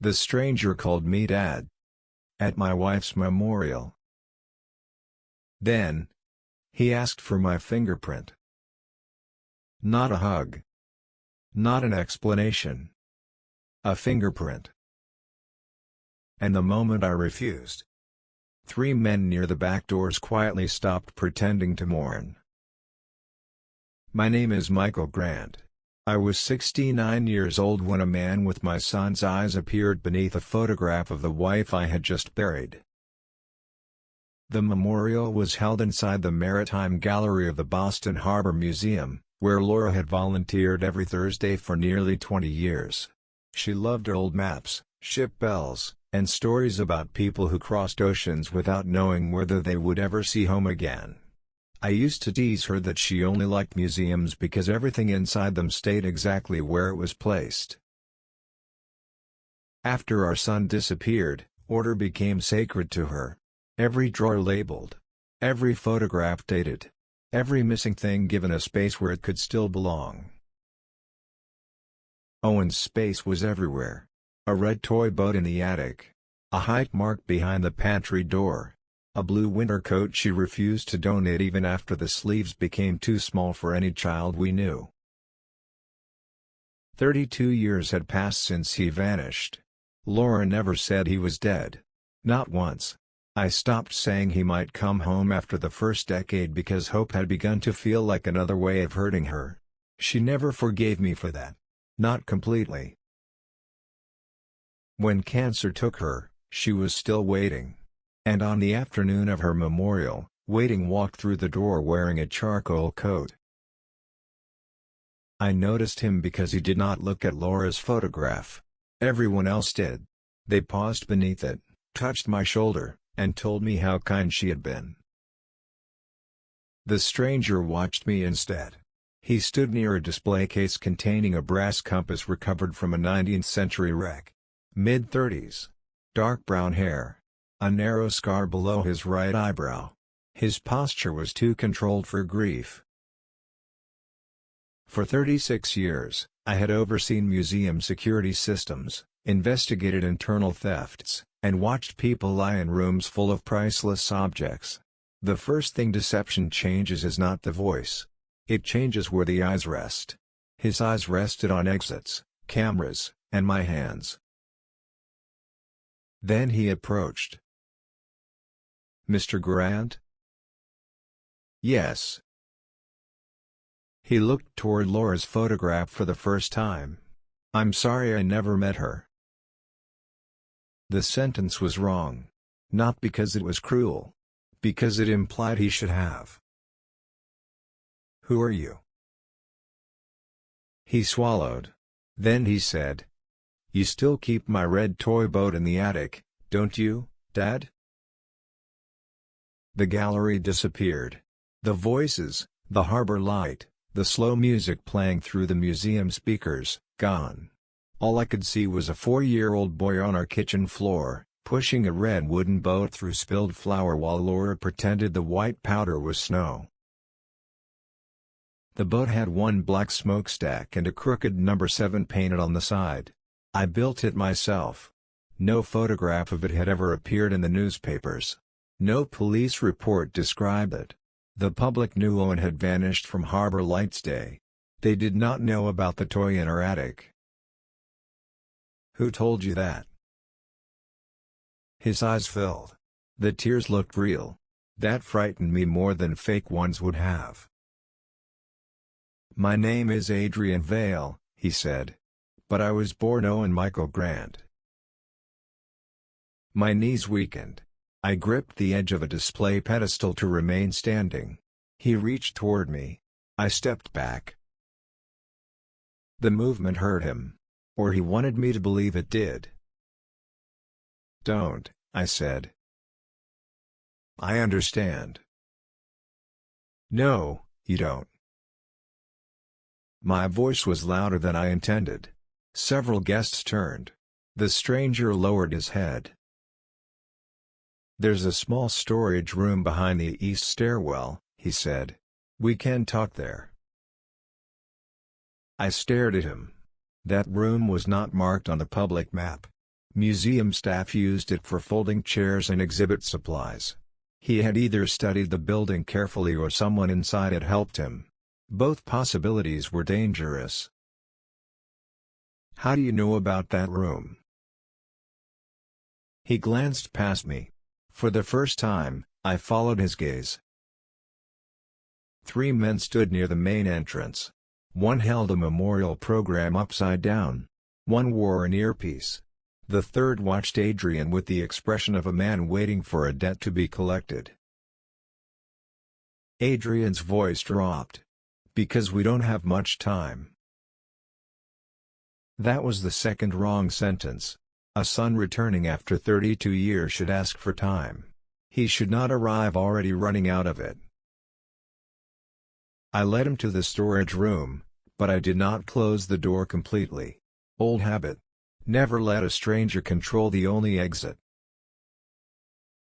The stranger called me Dad. At my wife's memorial. Then, he asked for my fingerprint. Not a hug. Not an explanation. A fingerprint. And the moment I refused, 3 men near the back doors quietly stopped pretending to mourn. My name is Michael Grant. I was 69 years old when a man with my son's eyes appeared beneath a photograph of the wife I had just buried. The memorial was held inside the Maritime Gallery of the Boston Harbor Museum, where Laura had volunteered every Thursday for nearly 20 years. She loved old maps, ship bells, and stories about people who crossed oceans without knowing whether they would ever see home again. I used to tease her that she only liked museums because everything inside them stayed exactly where it was placed. After our son disappeared, order became sacred to her. Every drawer labeled. Every photograph dated. Every missing thing given a space where it could still belong. Owen's space was everywhere. A red toy boat in the attic. A height mark behind the pantry door. A blue winter coat she refused to donate even after the sleeves became too small for any child we knew. 32 years had passed since he vanished. Laura never said he was dead. Not once. I stopped saying he might come home after the first decade because hope had begun to feel like another way of hurting her. She never forgave me for that. Not completely. When cancer took her, she was still waiting. And on the afternoon of her memorial, Waiting walked through the door wearing a charcoal coat. I noticed him because he did not look at Laura's photograph. Everyone else did. They paused beneath it, touched my shoulder, and told me how kind she had been. The stranger watched me instead. He stood near a display case containing a brass compass recovered from a 19th-century wreck. Mid-30s. Dark brown hair. A narrow scar below his right eyebrow. His posture was too controlled for grief. For 36 years, I had overseen museum security systems, investigated internal thefts, and watched people lie in rooms full of priceless objects. The first thing deception changes is not the voice. It changes where the eyes rest. His eyes rested on exits, cameras, and my hands. Then he approached. "Mr. Grant?" "Yes." He looked toward Laura's photograph for the first time. "I'm sorry I never met her." The sentence was wrong. Not because it was cruel. Because it implied he should have. "Who are you?" He swallowed. Then he said, "You still keep my red toy boat in the attic, don't you, Dad?" The gallery disappeared. The voices, the harbor light, the slow music playing through the museum speakers, gone. All I could see was a 4-year-old boy on our kitchen floor, pushing a red wooden boat through spilled flour while Laura pretended the white powder was snow. The boat had one black smokestack and a crooked number 7 painted on the side. I built it myself. No photograph of it had ever appeared in the newspapers. No police report described it. The public knew Owen had vanished from Harbor Lights Day. They did not know about the toy in our attic. "Who told you that?" His eyes filled. The tears looked real. That frightened me more than fake ones would have. "My name is Adrian Vale," he said. "But I was born Owen Michael Grant." My knees weakened. I gripped the edge of a display pedestal to remain standing. He reached toward me. I stepped back. The movement hurt him. Or he wanted me to believe it did. "Don't," I said. "I understand." "No, you don't." My voice was louder than I intended. Several guests turned. The stranger lowered his head. "There's a small storage room behind the east stairwell," he said. "We can talk there." I stared at him. That room was not marked on the public map. Museum staff used it for folding chairs and exhibit supplies. He had either studied the building carefully or someone inside had helped him. Both possibilities were dangerous. "How do you know about that room?" He glanced past me. For the first time, I followed his gaze. 3 men stood near the main entrance. One held a memorial program upside down. One wore an earpiece. The third watched Adrian with the expression of a man waiting for a debt to be collected. Adrian's voice dropped. "Because we don't have much time." That was the second wrong sentence. A son returning after 32 years should ask for time. He should not arrive already running out of it. I led him to the storage room, but I did not close the door completely. Old habit. Never let a stranger control the only exit.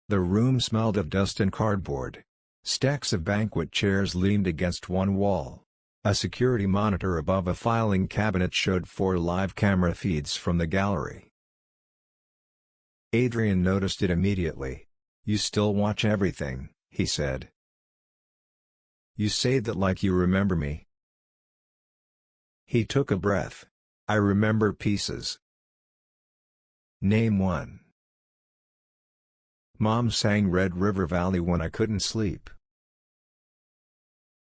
The room smelled of dust and cardboard. Stacks of banquet chairs leaned against one wall. A security monitor above a filing cabinet showed 4 live camera feeds from the gallery. Adrian noticed it immediately. "You still watch everything," he said. "You say that like you remember me." He took a breath. "I remember pieces." "Name one." "Mom sang Red River Valley when I couldn't sleep."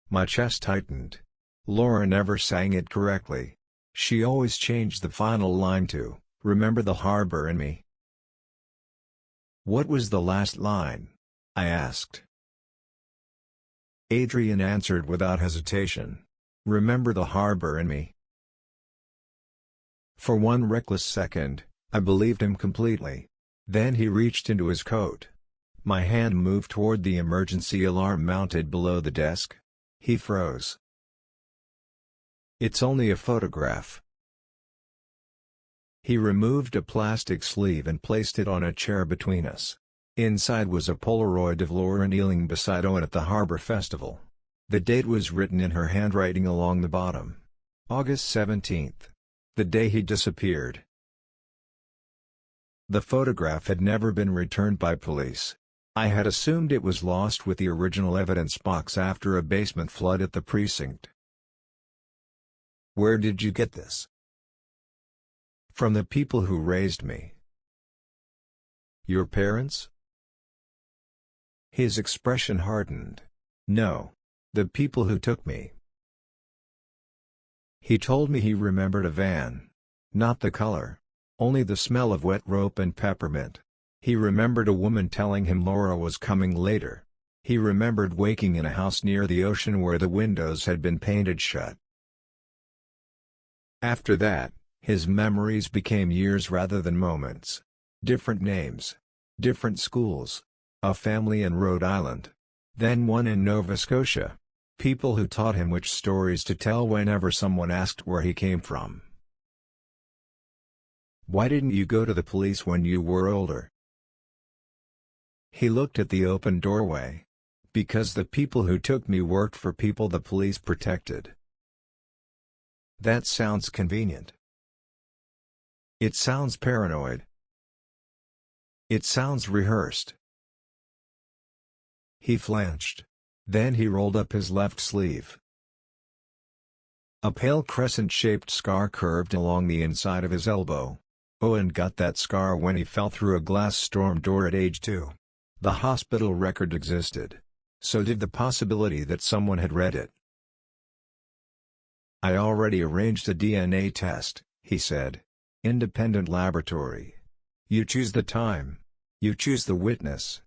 My chest tightened. Laura never sang it correctly. She always changed the final line to, "Remember the harbor and me." "What was the last line?" I asked. Adrian answered without hesitation. "Remember the harbor and me." For one reckless second, I believed him completely. Then he reached into his coat. My hand moved toward the emergency alarm mounted below the desk. He froze. "It's only a photograph." He removed a plastic sleeve and placed it on a chair between us. Inside was a Polaroid of Laura kneeling beside Owen at the Harbor Festival. The date was written in her handwriting along the bottom. August 17th. The day he disappeared. The photograph had never been returned by police. I had assumed it was lost with the original evidence box after a basement flood at the precinct. "Where did you get this?" "From the people who raised me." "Your parents?" His expression hardened. "No. The people who took me." He told me he remembered a van. Not the color. Only the smell of wet rope and peppermint. He remembered a woman telling him Laura was coming later. He remembered waking in a house near the ocean where the windows had been painted shut. After that, his memories became years rather than moments. Different names. Different schools. A family in Rhode Island. Then one in Nova Scotia. People who taught him which stories to tell whenever someone asked where he came from. "Why didn't you go to the police when you were older?" He looked at the open doorway. "Because the people who took me worked for people the police protected." That sounds convenient. It sounds paranoid. It sounds rehearsed. He flinched. Then he rolled up his left sleeve. A pale crescent-shaped scar curved along the inside of his elbow. Owen got that scar when he fell through a glass storm door at age 2. The hospital record existed. So did the possibility that someone had read it. "I already arranged a DNA test," he said. "Independent laboratory. You choose the time. You choose the witness.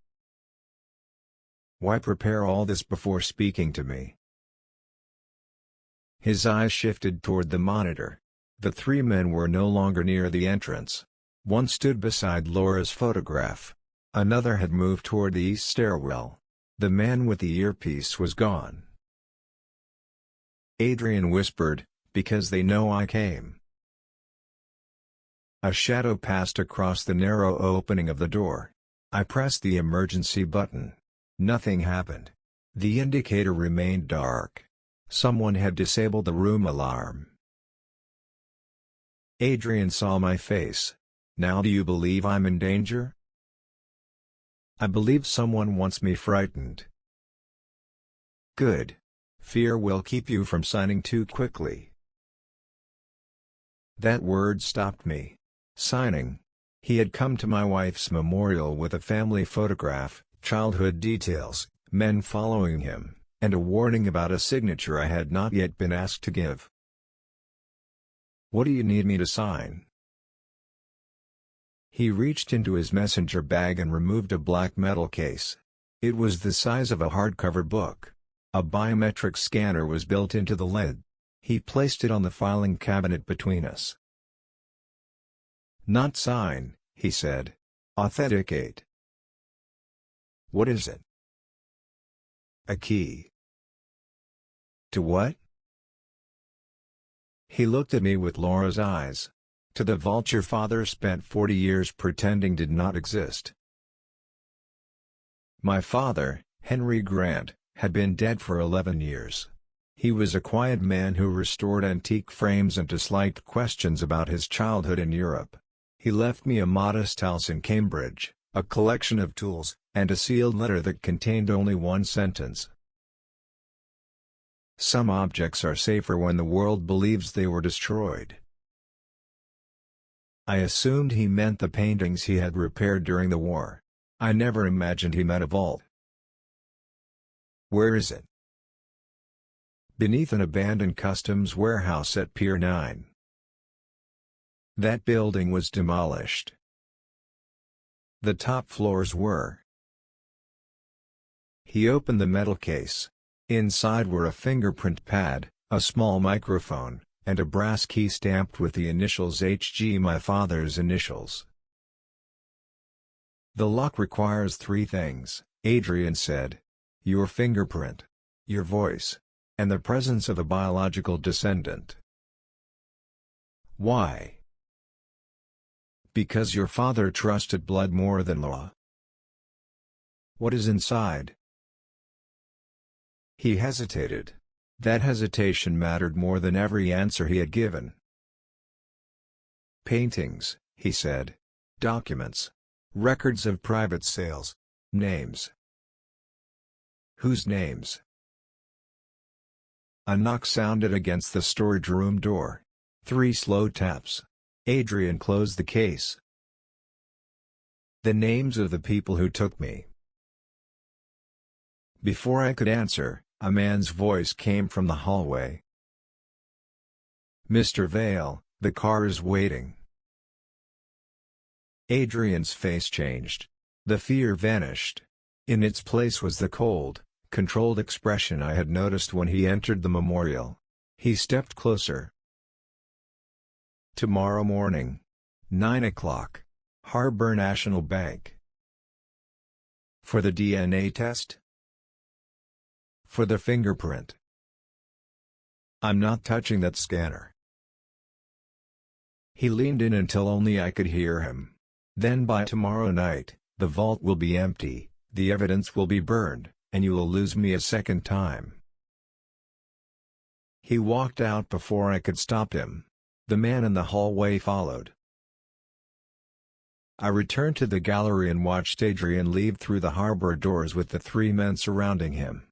Why prepare all this before speaking to me?" His eyes shifted toward the monitor. The 3 men were no longer near the entrance. One stood beside Laura's photograph. Another had moved toward the east stairwell. The man with the earpiece was gone. Adrian whispered, "Because they know I came." A shadow passed across the narrow opening of the door. I pressed the emergency button. Nothing happened. The indicator remained dark. Someone had disabled the room alarm. Adrian saw my face. Now do you believe I'm in danger? I believe someone wants me frightened. Good. Fear will keep you from signing too quickly. That word stopped me. Signing. He had come to my wife's memorial with a family photograph, childhood details, men following him, and a warning about a signature I had not yet been asked to give. What do you need me to sign? He reached into his messenger bag and removed a black metal case. It was the size of a hardcover book. A biometric scanner was built into the lid. He placed it on the filing cabinet between us. Not sign, he said. Authenticate. What is it? A key. To what? He looked at me with Laura's eyes. To the vault your father spent 40 years pretending did not exist. My father, Henry Grant, had been dead for 11 years. He was a quiet man who restored antique frames and disliked questions about his childhood in Europe. He left me a modest house in Cambridge, a collection of tools, and a sealed letter that contained only one sentence. Some objects are safer when the world believes they were destroyed. I assumed he meant the paintings he had repaired during the war. I never imagined he meant a vault. Where is it? Beneath an abandoned customs warehouse at Pier 9. That building was demolished. The top floors were. He opened the metal case. Inside were a fingerprint pad, a small microphone, and a brass key stamped with the initials HG, my father's initials. The lock requires 3 things, Adrian said. Your fingerprint, your voice, and the presence of a biological descendant. Why? Because your father trusted blood more than law. What is inside? He hesitated. That hesitation mattered more than every answer he had given. Paintings, he said. Documents. Records of private sales. Names. Whose names? A knock sounded against the storage room door. 3 slow taps. Adrian closed the case. The names of the people who took me. Before I could answer, a man's voice came from the hallway. Mr. Vale, the car is waiting. Adrian's face changed. The fear vanished. In its place was the cold, controlled expression I had noticed when he entered the memorial. He stepped closer. Tomorrow morning. 9 o'clock. Harbor National Bank. For the DNA test? For the fingerprint. I'm not touching that scanner. He leaned in until only I could hear him. Then by tomorrow night, the vault will be empty, the evidence will be burned, and you will lose me a second time. He walked out before I could stop him. The man in the hallway followed. I returned to the gallery and watched Adrian leave through the harbor doors with the 3 men surrounding him.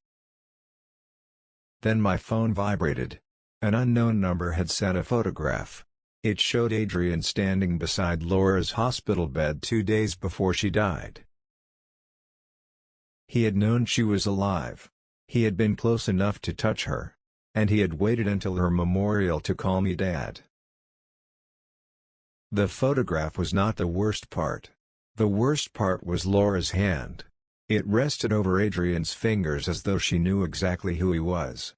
Then my phone vibrated. An unknown number had sent a photograph. It showed Adrian standing beside Laura's hospital bed 2 days before she died. He had known she was alive. He had been close enough to touch her. And he had waited until her memorial to call me Dad. The photograph was not the worst part. The worst part was Laura's hand. It rested over Adrian's fingers as though she knew exactly who he was.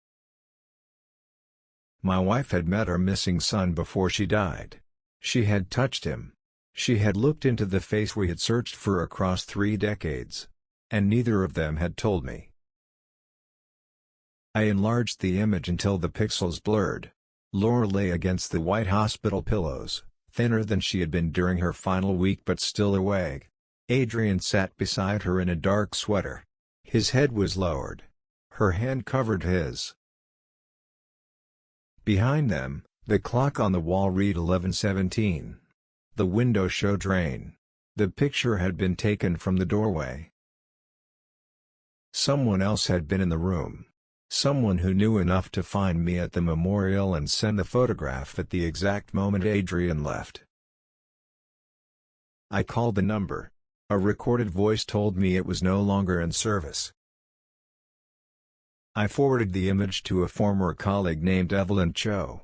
My wife had met our missing son before she died. She had touched him. She had looked into the face we had searched for across 3 decades. And neither of them had told me. I enlarged the image until the pixels blurred. Laura lay against the white hospital pillows, thinner than she had been during her final week but still awake. Adrian sat beside her in a dark sweater. His head was lowered. Her hand covered his. Behind them, the clock on the wall read 11:17. The window showed rain. The picture had been taken from the doorway. Someone else had been in the room. Someone who knew enough to find me at the memorial and send the photograph at the exact moment Adrian left. I called the number. A recorded voice told me it was no longer in service. I forwarded the image to a former colleague named Evelyn Cho.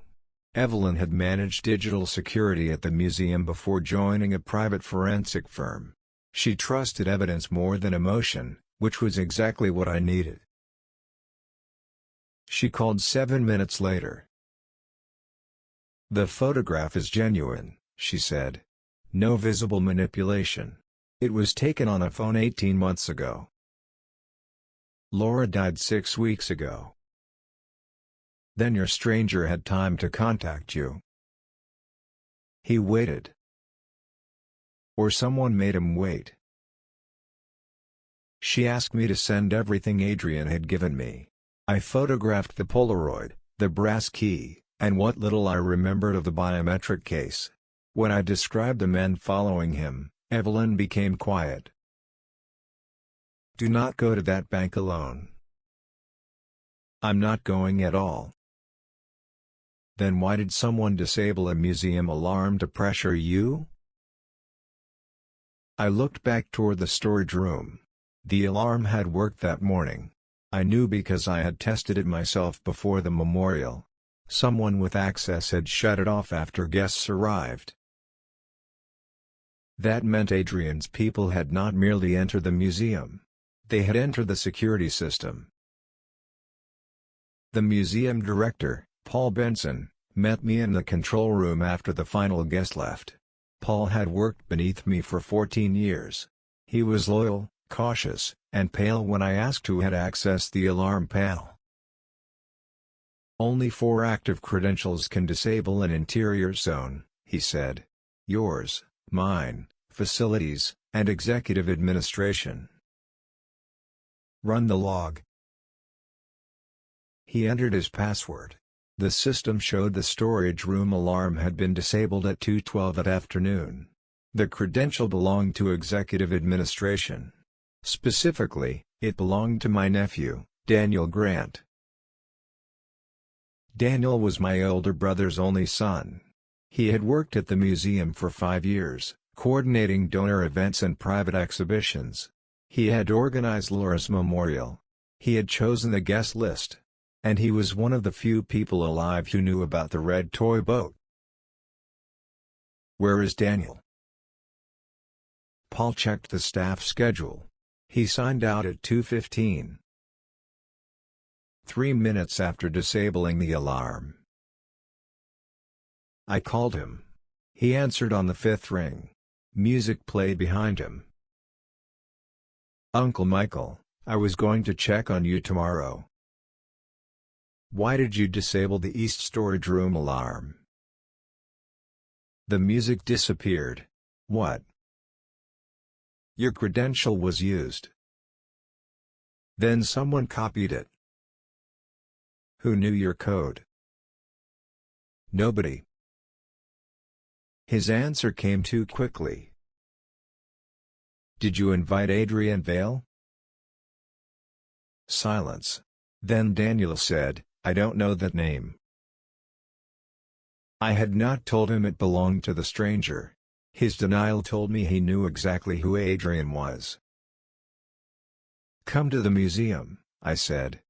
Evelyn had managed digital security at the museum before joining a private forensic firm. She trusted evidence more than emotion, which was exactly what I needed. She called 7 minutes later. "The photograph is genuine," she said. "No visible manipulation. It was taken on a phone 18 months ago. Laura died 6 weeks ago. Then your stranger had time to contact you. He waited. Or someone made him wait." She asked me to send everything Adrian had given me. I photographed the Polaroid, the brass key, and what little I remembered of the biometric case. When I described the men following him, Evelyn became quiet. "Do not go to that bank alone." "I'm not going at all." "Then why did someone disable a museum alarm to pressure you?" I looked back toward the storage room. The alarm had worked that morning. I knew because I had tested it myself before the memorial. Someone with access had shut it off after guests arrived. That meant Adrian's people had not merely entered the museum. They had entered the security system. The museum director, Paul Benson, met me in the control room after the final guest left. Paul had worked beneath me for 14 years. He was loyal, cautious, and pale when I asked who had accessed the alarm panel. "Only 4 active credentials can disable an interior zone," he said. "Yours, mine, facilities, and executive administration. Run the log." He entered his password. The system showed the storage room alarm had been disabled at 2:12 that afternoon. The credential belonged to executive administration. Specifically, it belonged to my nephew, Daniel Grant. Daniel was my older brother's only son. He had worked at the museum for 5 years, coordinating donor events and private exhibitions. He had organized Laura's memorial. He had chosen the guest list. And he was one of the few people alive who knew about the red toy boat. "Where is Daniel?" Paul checked the staff schedule. He signed out at 2:15. 3 minutes after disabling the alarm. I called him. He answered on the 5th ring. Music played behind him. "Uncle Michael, I was going to check on you tomorrow." "Why did you disable the East storage room alarm?" "The music disappeared." "What?" "Your credential was used." "Then someone copied it." "Who knew your code?" "Nobody." His answer came too quickly. "Did you invite Adrian Vale?" Silence. Then Daniel said, "I don't know that name." I had not told him it belonged to the stranger. His denial told me he knew exactly who Adrian was. "Come to the museum," I said.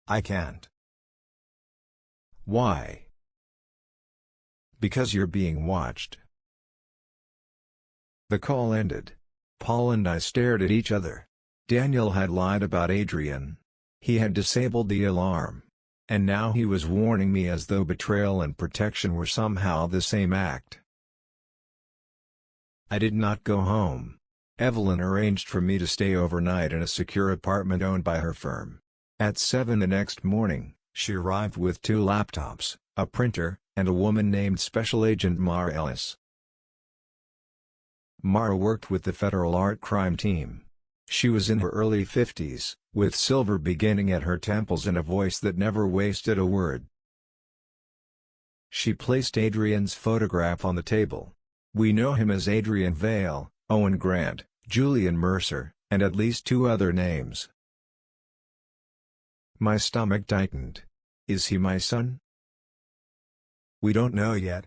"I can't." "Why?" "Because you're being watched." The call ended. Paul and I stared at each other. Daniel had lied about Adrian. He had disabled the alarm. And now he was warning me as though betrayal and protection were somehow the same act. I did not go home. Evelyn arranged for me to stay overnight in a secure apartment owned by her firm. At 7 the next morning, she arrived with 2 laptops, a printer, and a woman named Special Agent Mara Ellis. Mara worked with the Federal Art Crime Team. She was in her early 50s, with silver beginning at her temples and a voice that never wasted a word. She placed Adrian's photograph on the table. "We know him as Adrian Vale, Owen Grant, Julian Mercer, and at least 2 other names." My stomach tightened. "Is he my son?" "We don't know yet."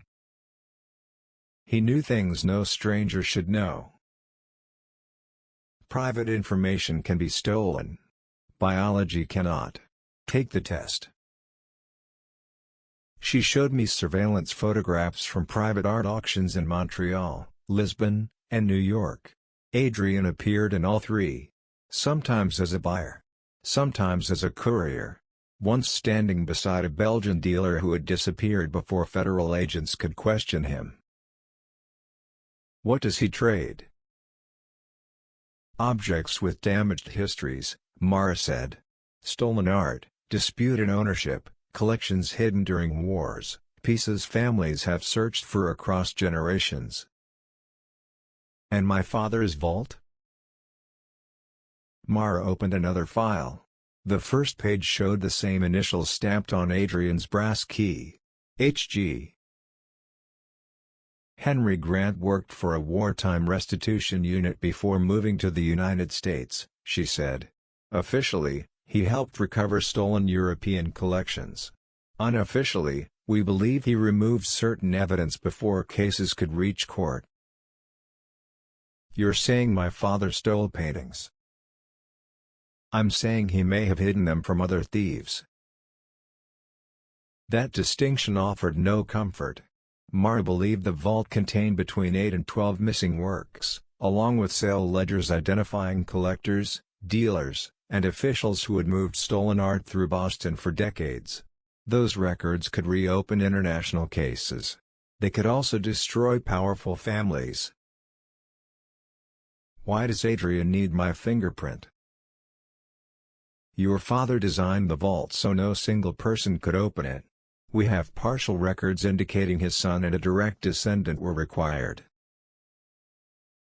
He knew things no stranger should know. Private information can be stolen. Biology cannot. Take the test. She showed me surveillance photographs from private art auctions in Montreal, Lisbon, and New York. Adrian appeared in all 3. Sometimes as a buyer. Sometimes as a courier. Once standing beside a Belgian dealer who had disappeared before federal agents could question him. "What does he trade?" "Objects with damaged histories," Mara said. "Stolen art, disputed ownership, collections hidden during wars, pieces families have searched for across generations." "And my father's vault?" Mara opened another file. The first page showed the same initials stamped on Adrian's brass key. H.G. Henry Grant worked for a wartime restitution unit before moving to the United States, she said. Officially, he helped recover stolen European collections. Unofficially, we believe he removed certain evidence before cases could reach court. "You're saying my father stole paintings?" "I'm saying he may have hidden them from other thieves." That distinction offered no comfort. Mara believed the vault contained between 8 and 12 missing works, along with sale ledgers identifying collectors, dealers, and officials who had moved stolen art through Boston for decades. Those records could reopen international cases. They could also destroy powerful families. "Why does Adrian need my fingerprint?" "Your father designed the vault so no single person could open it. We have partial records indicating his son and a direct descendant were required."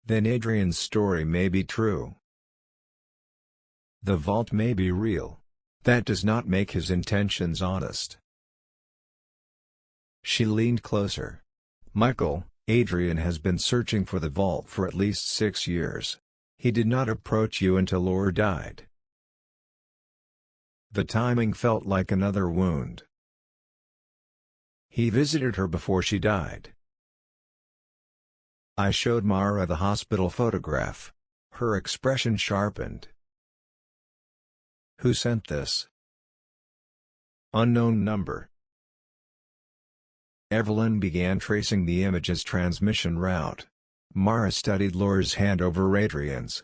"Then Adrian's story may be true." "The vault may be real. That does not make his intentions honest." She leaned closer. "Michael, Adrian has been searching for the vault for at least 6 years. He did not approach you until Laura died." The timing felt like another wound. "He visited her before she died." I showed Mara the hospital photograph. Her expression sharpened. "Who sent this?" "Unknown number." Evelyn began tracing the image's transmission route. Mara studied Laura's hand over Adrian's.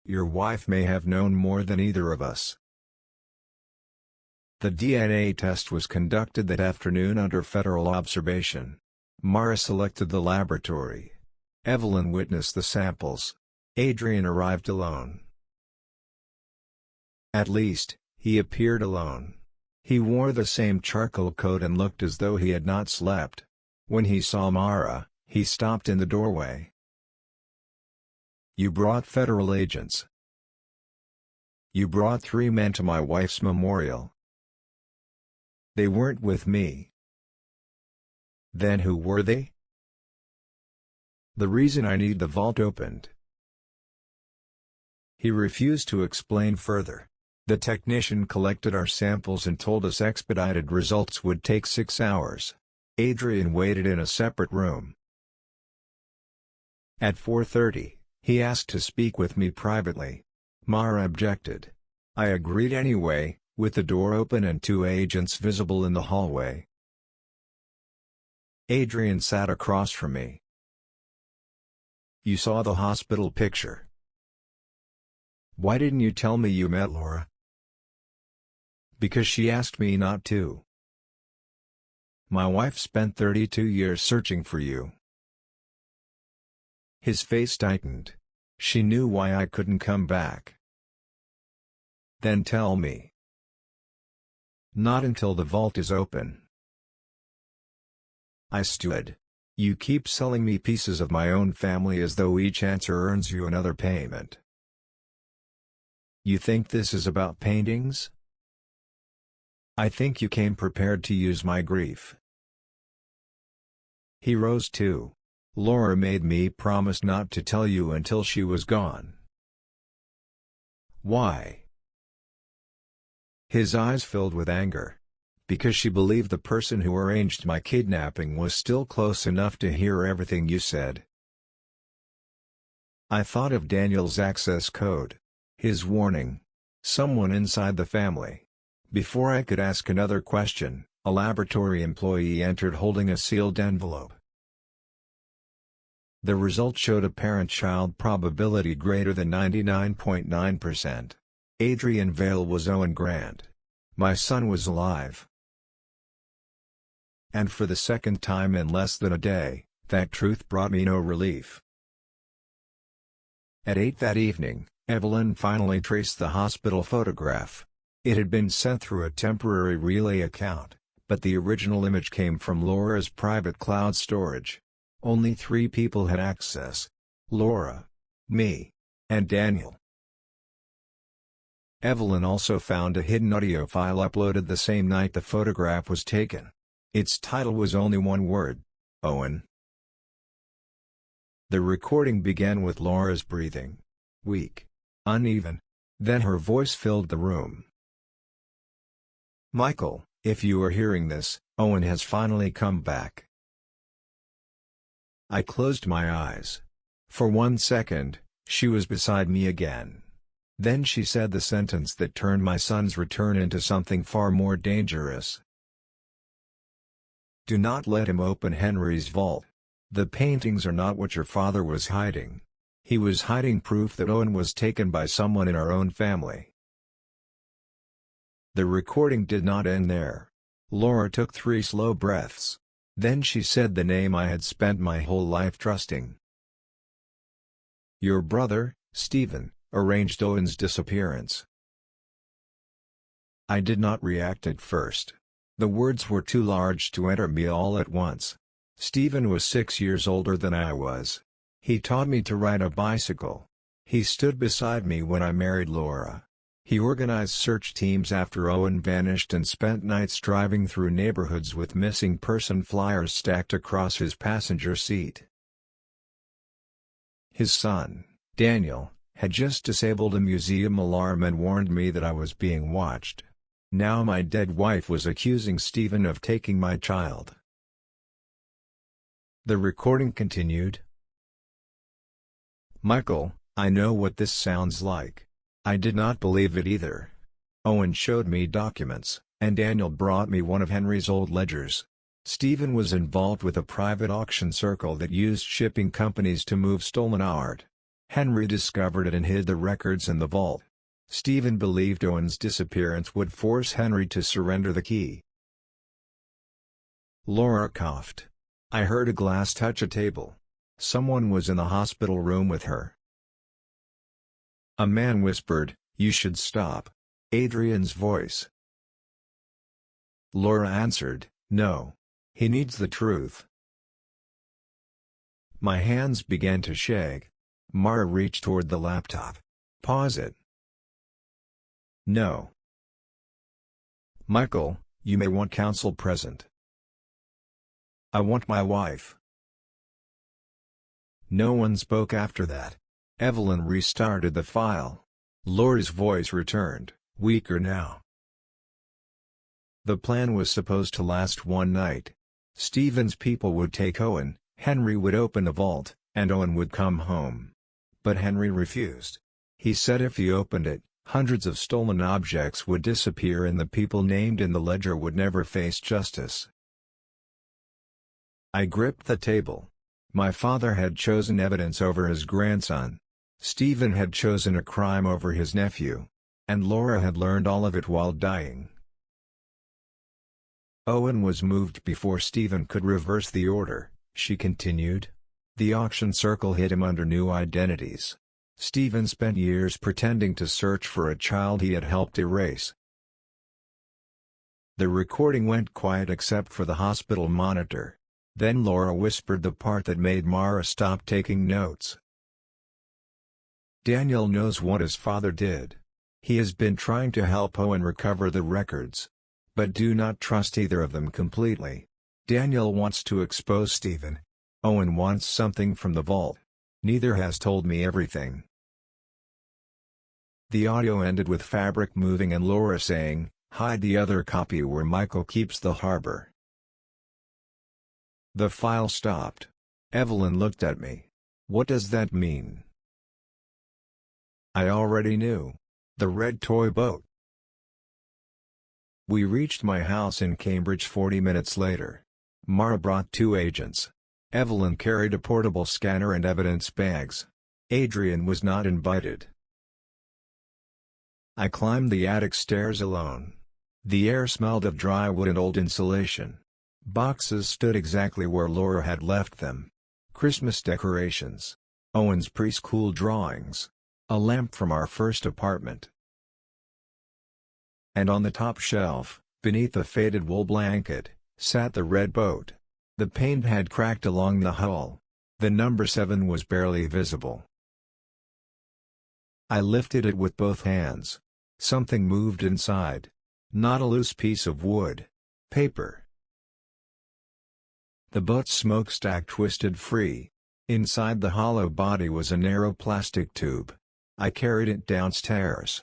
"Your wife may have known more than either of us." The DNA test was conducted that afternoon under federal observation. Mara selected the laboratory. Evelyn witnessed the samples. Adrian arrived alone. At least, he appeared alone. He wore the same charcoal coat and looked as though he had not slept. When he saw Mara, he stopped in the doorway. "You brought federal agents. You brought 3 men to my wife's memorial." "They weren't with me." "Then who were they?" "The reason I need the vault opened." He refused to explain further. "The technician collected our samples and told us expedited results would take 6 hours. Adrian waited in a separate room. At 4:30, he asked to speak with me privately." Mara objected. "I agreed anyway, with the door open and 2 agents visible in the hallway." Adrian sat across from me. "You saw the hospital picture. Why didn't you tell me you met Laura?" "Because she asked me not to. My wife spent 32 years searching for you." His face tightened. "She knew why I couldn't come back." "Then tell me." "Not until the vault is open." I stood. "You keep selling me pieces of my own family as though each answer earns you another payment. You think this is about paintings?" I think you came prepared to use my grief. He rose too. Laura made me promise not to tell you until she was gone. Why? His eyes filled with anger. Because she believed the person who arranged my kidnapping was still close enough to hear everything you said. I thought of Daniel's access code. His warning. Someone inside the family. Before I could ask another question, a laboratory employee entered holding a sealed envelope. The result showed a parent-child probability greater than 99.9%. Adrian Vale was Owen Grant. My son was alive. And for the second time in less than a day, that truth brought me no relief. At 8 that evening, Evelyn finally traced the hospital photograph. It had been sent through a temporary relay account, but the original image came from Laura's private cloud storage. Only 3 people had access: Laura, me, and Daniel. Evelyn also found a hidden audio file uploaded the same night the photograph was taken. Its title was only one word: Owen. The recording began with Laura's breathing. Weak. Uneven. Then her voice filled the room. Michael, if you are hearing this, Owen has finally come back. I closed my eyes. For 1 second, she was beside me again. Then she said the sentence that turned my son's return into something far more dangerous. Do not let him open Henry's vault. The paintings are not what your father was hiding. He was hiding proof that Owen was taken by someone in our own family. The recording did not end there. Laura took 3 slow breaths. Then she said the name I had spent my whole life trusting. Your brother, Stephen, arranged Owen's disappearance. I did not react at first. The words were too large to enter me all at once. Stephen was 6 years older than I was. He taught me to ride a bicycle. He stood beside me when I married Laura. He organized search teams after Owen vanished and spent nights driving through neighborhoods with missing person flyers stacked across his passenger seat. His son, Daniel, had just disabled a museum alarm and warned me that I was being watched. Now my dead wife was accusing Stephen of taking my child. The recording continued. Michael, I know what this sounds like. I did not believe it either. Owen showed me documents, and Daniel brought me one of Henry's old ledgers. Stephen was involved with a private auction circle that used shipping companies to move stolen art. Henry discovered it and hid the records in the vault. Stephen believed Owen's disappearance would force Henry to surrender the key. Laura coughed. I heard a glass touch a table. Someone was in the hospital room with her. A man whispered, "You should stop." Adrian's voice. Laura answered, "No. He needs the truth." My hands began to shake. Mara reached toward the laptop. Pause it. No. Michael, you may want counsel present. I want my wife. No one spoke after that. Evelyn restarted the file. Laura's voice returned, weaker now. The plan was supposed to last one night. Stephen's people would take Owen, Henry would open the vault, and Owen would come home. But Henry refused. He said if he opened it, hundreds of stolen objects would disappear and the people named in the ledger would never face justice. I gripped the table. My father had chosen evidence over his grandson. Stephen had chosen a crime over his nephew. And Laura had learned all of it while dying. Owen was moved before Stephen could reverse the order, she continued. The auction circle hid him under new identities. Stephen spent years pretending to search for a child he had helped erase. The recording went quiet except for the hospital monitor. Then Laura whispered the part that made Mara stop taking notes. Daniel knows what his father did. He has been trying to help Owen recover the records. But do not trust either of them completely. Daniel wants to expose Stephen. Owen wants something from the vault. Neither has told me everything." The audio ended with fabric moving and Laura saying, "Hide the other copy where Michael keeps the harbor." The file stopped. Evelyn looked at me. "What does that mean?" I already knew. The red toy boat. We reached my house in Cambridge 40 minutes later. Mara brought 2 agents. Evelyn carried a portable scanner and evidence bags. Adrian was not invited. I climbed the attic stairs alone. The air smelled of dry wood and old insulation. Boxes stood exactly where Laura had left them. Christmas decorations. Owen's preschool drawings. A lamp from our first apartment. And on the top shelf, beneath a faded wool blanket, sat the red boat. The paint had cracked along the hull. The number 7 was barely visible. I lifted it with both hands. Something moved inside. Not a loose piece of wood. Paper. The boat's smokestack twisted free. Inside the hollow body was a narrow plastic tube. I carried it downstairs.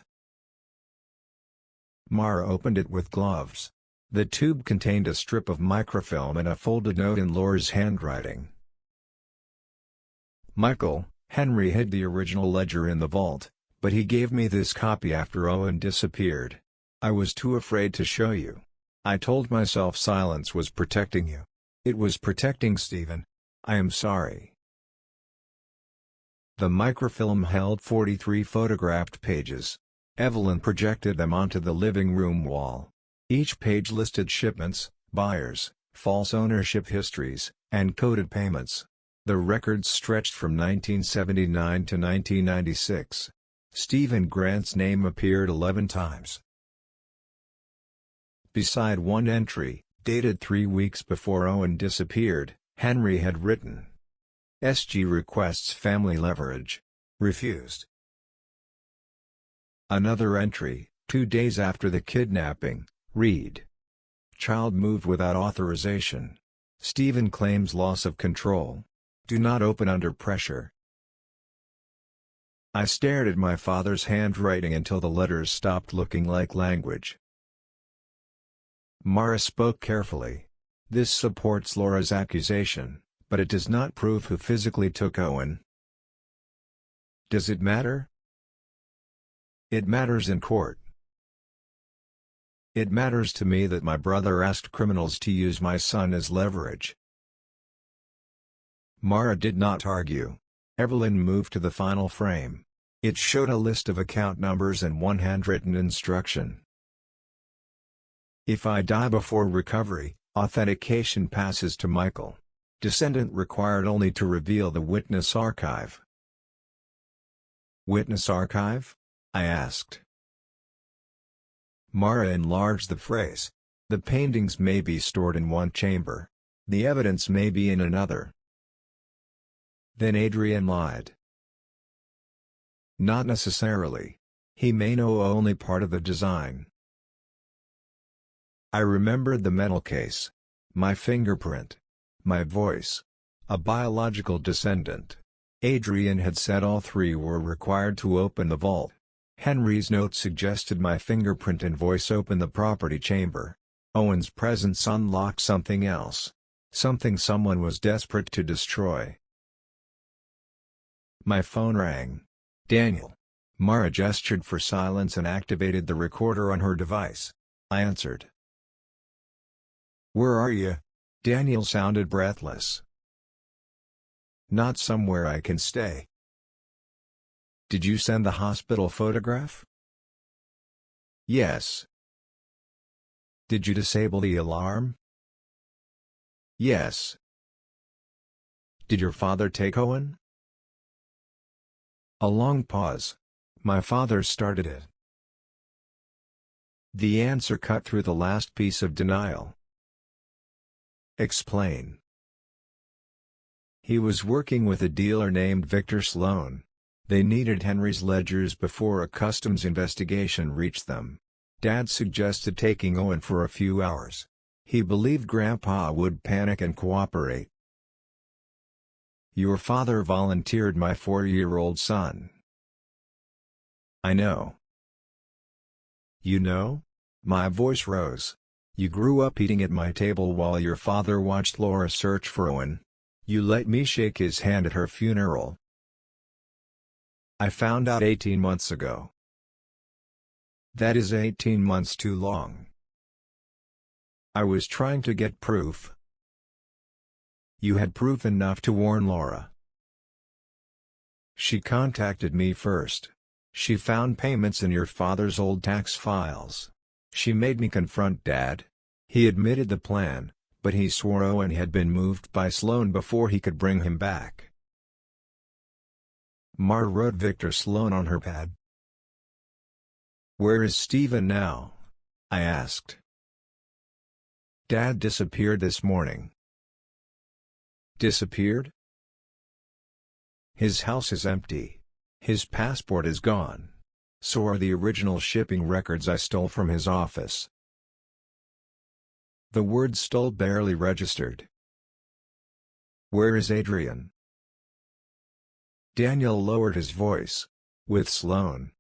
Mara opened it with gloves. The tube contained a strip of microfilm and a folded note in Laura's handwriting. "Michael, Henry hid the original ledger in the vault, but he gave me this copy after Owen disappeared. I was too afraid to show you. I told myself silence was protecting you. It was protecting Stephen. I am sorry." The microfilm held 43 photographed pages. Evelyn projected them onto the living room wall. Each page listed shipments, buyers, false ownership histories, and coded payments. The records stretched from 1979 to 1996. Stephen Grant's name appeared 11 times. Beside one entry, dated 3 weeks before Owen disappeared, Henry had written, "SG requests family leverage. Refused." Another entry, 2 days after the kidnapping, read, "Child moved without authorization. Stephen claims loss of control. Do not open under pressure." I stared at my father's handwriting until the letters stopped looking like language. Mara spoke carefully. "This supports Laura's accusation, but it does not prove who physically took Owen." "Does it matter?" "It matters in court. It matters to me that my brother asked criminals to use my son as leverage." Mara did not argue. Evelyn moved to the final frame. It showed a list of account numbers and one handwritten instruction. "If I die before recovery, authentication passes to Michael. Descendant required only to reveal the witness archive." "Witness archive?" I asked. Mara enlarged the phrase. "The paintings may be stored in one chamber. The evidence may be in another." Then Adrian lied. "Not necessarily. He may know only part of the design." I remembered the mental case. My fingerprint. My voice. A biological descendant. Adrian had said all 3 were required to open the vault. Henry's note suggested my fingerprint and voice open the property chamber. Owen's presence unlocked something else. Something someone was desperate to destroy. My phone rang. "Daniel." Mara gestured for silence and activated the recorder on her device. I answered. "Where are you?" Daniel sounded breathless. "Not somewhere I can stay." "Did you send the hospital photograph?" "Yes." "Did you disable the alarm?" "Yes." "Did your father take Owen?" A long pause. "My father started it." The answer cut through the last piece of denial. "Explain." "He was working with a dealer named Victor Sloan. They needed Henry's ledgers before a customs investigation reached them. Dad suggested taking Owen for a few hours. He believed Grandpa would panic and cooperate. Your father volunteered my 4-year-old son. I know. You know? My voice rose. You grew up eating at my table while your father watched Laura search for Owen. You let me shake his hand at her funeral. I found out 18 months ago. That is 18 months too long. I was trying to get proof. You had proof enough to warn Laura. She contacted me first. She found payments in your father's old tax files. She made me confront Dad. He admitted the plan, but he swore Owen had been moved by Sloan before he could bring him back. Mar wrote Victor Sloan on her pad. Where is Stephen now? I asked. Dad disappeared this morning. Disappeared? His house is empty. His passport is gone. So are the original shipping records I stole from his office. The word stole barely registered. Where is Adrian? Daniel lowered his voice. With Sloan.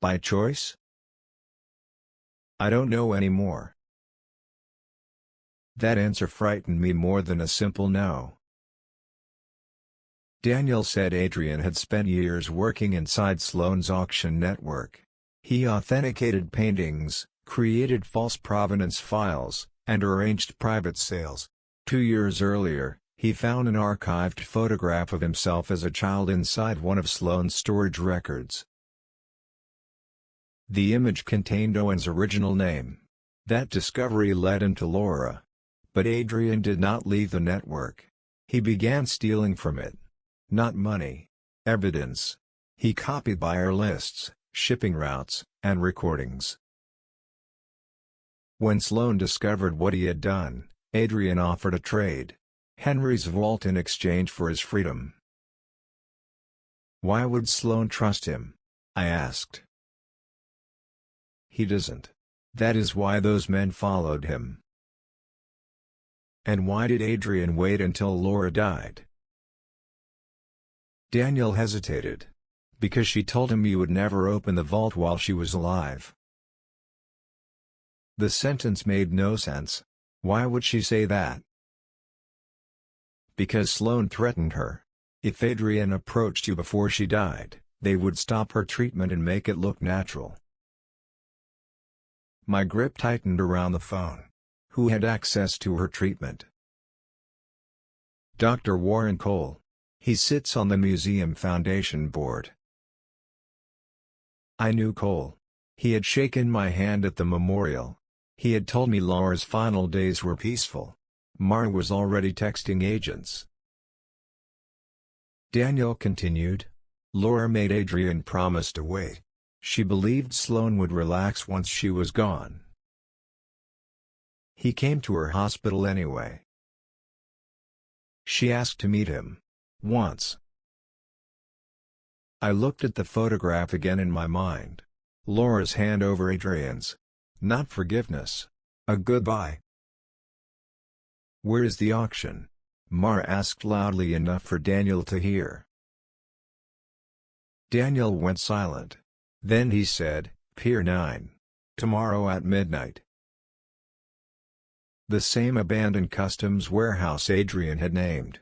By choice? I don't know anymore. That answer frightened me more than a simple no. Daniel said Adrian had spent years working inside Sloan's auction network. He authenticated paintings, created false provenance files, and arranged private sales. 2 years earlier, he found an archived photograph of himself as a child inside one of Sloan's storage records. The image contained Owen's original name. That discovery led him to Laura. But Adrian did not leave the network. He began stealing from it. Not money. Evidence. He copied buyer lists, shipping routes, and recordings. When Sloan discovered what he had done, Adrian offered a trade. Henry's vault in exchange for his freedom. Why would Sloan trust him? I asked. He doesn't. That is why those men followed him. And why did Adrian wait until Laura died? Daniel hesitated. Because she told him you would never open the vault while she was alive. The sentence made no sense. Why would she say that? Because Sloan threatened her. If Adrian approached you before she died, they would stop her treatment and make it look natural. My grip tightened around the phone. Who had access to her treatment? Dr. Warren Cole. He sits on the Museum Foundation board. I knew Cole. He had shaken my hand at the memorial. He had told me Laura's final days were peaceful. Mar was already texting agents. Daniel continued. Laura made Adrian promise to wait. She believed Sloan would relax once she was gone. He came to her hospital anyway. She asked to meet him. Once. I looked at the photograph again in my mind. Laura's hand over Adrian's. Not forgiveness. A goodbye. Where is the auction? Mar asked loudly enough for Daniel to hear. Daniel went silent. Then he said, Pier 9. Tomorrow at midnight. The same abandoned customs warehouse Adrian had named.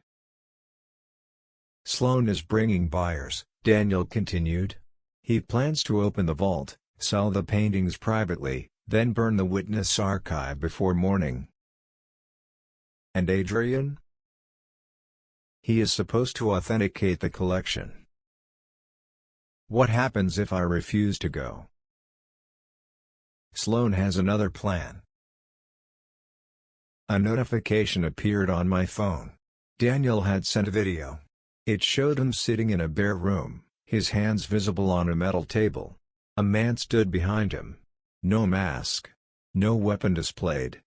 Sloan is bringing buyers, Daniel continued. He plans to open the vault, sell the paintings privately, then burn the witness archive before morning. And Adrian? He is supposed to authenticate the collection. What happens if I refuse to go? Sloan has another plan. A notification appeared on my phone. Daniel had sent a video. It showed him sitting in a bare room, his hands visible on a metal table. A man stood behind him. No mask. No weapon displayed.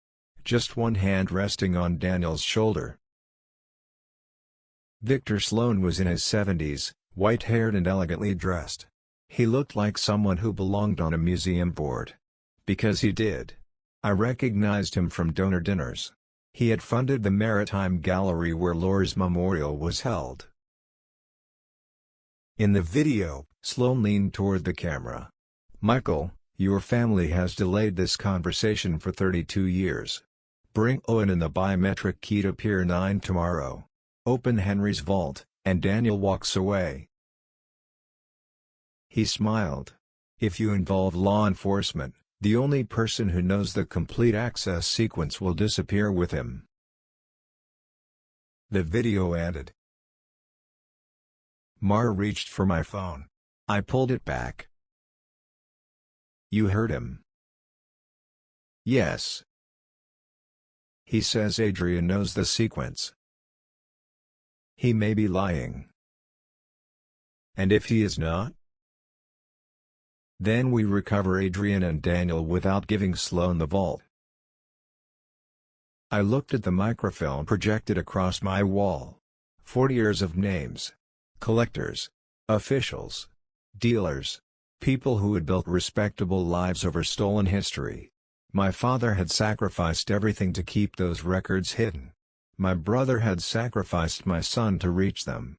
Just one hand resting on Daniel's shoulder. Victor Sloan was in his 70s, white-haired and elegantly dressed. He looked like someone who belonged on a museum board. Because he did. I recognized him from donor dinners. He had funded the Maritime Gallery where Laura's memorial was held. In the video, Sloan leaned toward the camera. "Michael, your family has delayed this conversation for 32 years. Bring Owen and the biometric key to Pier 9 tomorrow. Open Henry's vault," and Daniel walks away. He smiled. "If you involve law enforcement, the only person who knows the complete access sequence will disappear with him." The video ended. Mara reached for my phone. I pulled it back. "You heard him?" "Yes. He says Adrian knows the sequence." "He may be lying." "And if he is not?" "Then we recover Adrian and Daniel without giving Sloan the vault." I looked at the microfilm projected across my wall. 40 years of names. Collectors. Officials. Dealers. People who had built respectable lives over stolen history. My father had sacrificed everything to keep those records hidden. My brother had sacrificed my son to reach them.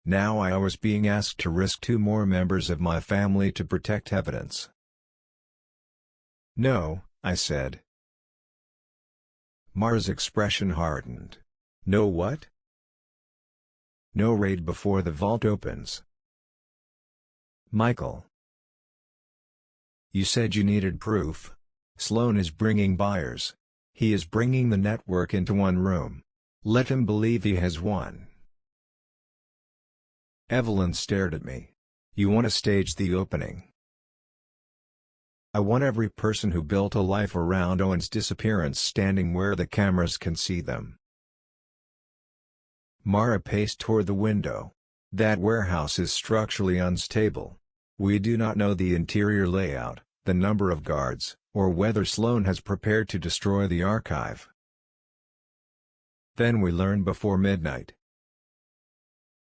Now I was being asked to risk 2 more members of my family to protect evidence. "No," I said. Mara's expression hardened. "No what?" "No raid before the vault opens." "Michael, you said you needed proof. Sloan is bringing buyers. He is bringing the network into one room. Let him believe he has one." Evelyn stared at me. "You want to stage the opening?" "I want every person who built a life around Owen's disappearance standing where the cameras can see them." Mara paced toward the window. "That warehouse is structurally unstable. We do not know the interior layout, the number of guards, or whether Sloan has prepared to destroy the archive. Then we learn before midnight."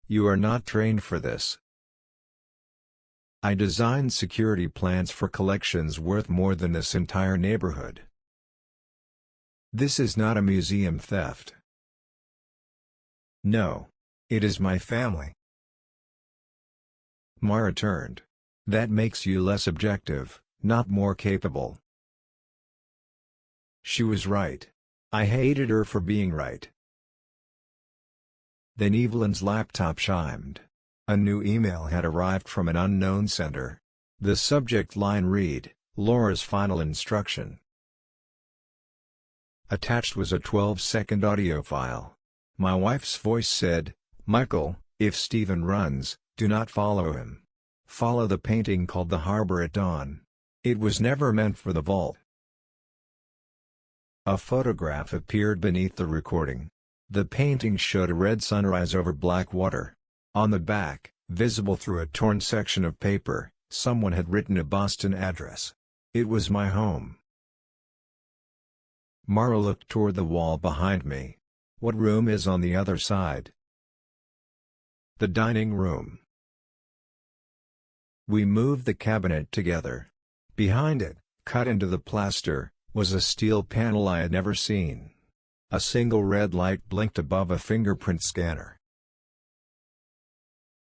"You are not trained for this." "I designed security plans for collections worth more than this entire neighborhood." "This is not a museum theft." "No. It is my family." Mara turned. "That makes you less objective, not more capable." She was right. I hated her for being right. Then Evelyn's laptop chimed. A new email had arrived from an unknown sender. The subject line read, "Laura's final instruction." Attached was a 12-second audio file. My wife's voice said, "Michael, if Stephen runs, do not follow him. Follow the painting called The Harbor at Dawn. It was never meant for the vault." A photograph appeared beneath the recording. The painting showed a red sunrise over black water. On the back, visible through a torn section of paper, someone had written a Boston address. It was my home. Mara looked toward the wall behind me. "What room is on the other side?" "The dining room." We moved the cabinet together. Behind it, cut into the plaster, was a steel panel I had never seen. A single red light blinked above a fingerprint scanner.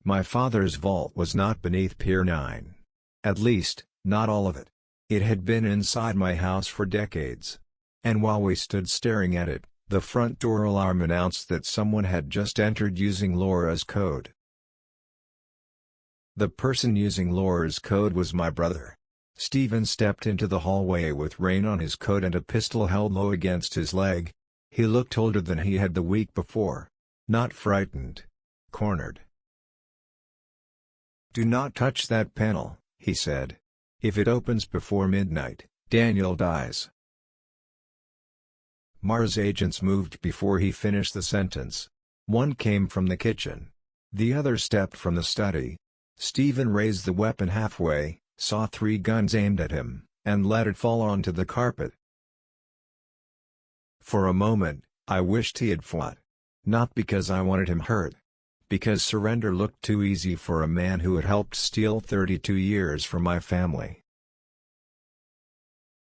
My father's vault was not beneath Pier 9. At least, not all of it. It had been inside my house for decades. And while we stood staring at it, the front door alarm announced that someone had just entered using Laura's code. The person using Laura's code was my brother. Stephen stepped into the hallway with rain on his coat and a pistol held low against his leg. He looked older than he had the week before. Not frightened. Cornered. "Do not touch that panel," he said. "If it opens before midnight, Daniel dies." Mara's agents moved before he finished the sentence. One came from the kitchen. The other stepped from the study. Stephen raised the weapon halfway, saw 3 guns aimed at him, and let it fall onto the carpet. For a moment, I wished he had fought. Not because I wanted him hurt. because surrender looked too easy for a man who had helped steal 32 years from my family.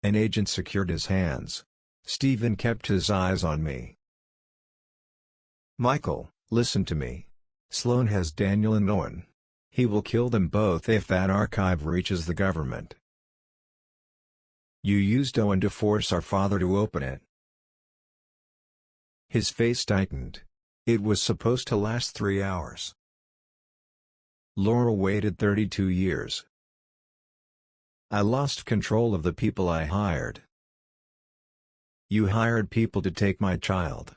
An agent secured his hands. Stephen kept his eyes on me. "Michael, listen to me. Sloan has Daniel and Owen. He will kill them both if that archive reaches the government. You used Owen to force our father to open it." His face tightened. It was supposed to last 3 hours. Laura waited 32 years. I lost control of the people I hired. You hired people to take my child.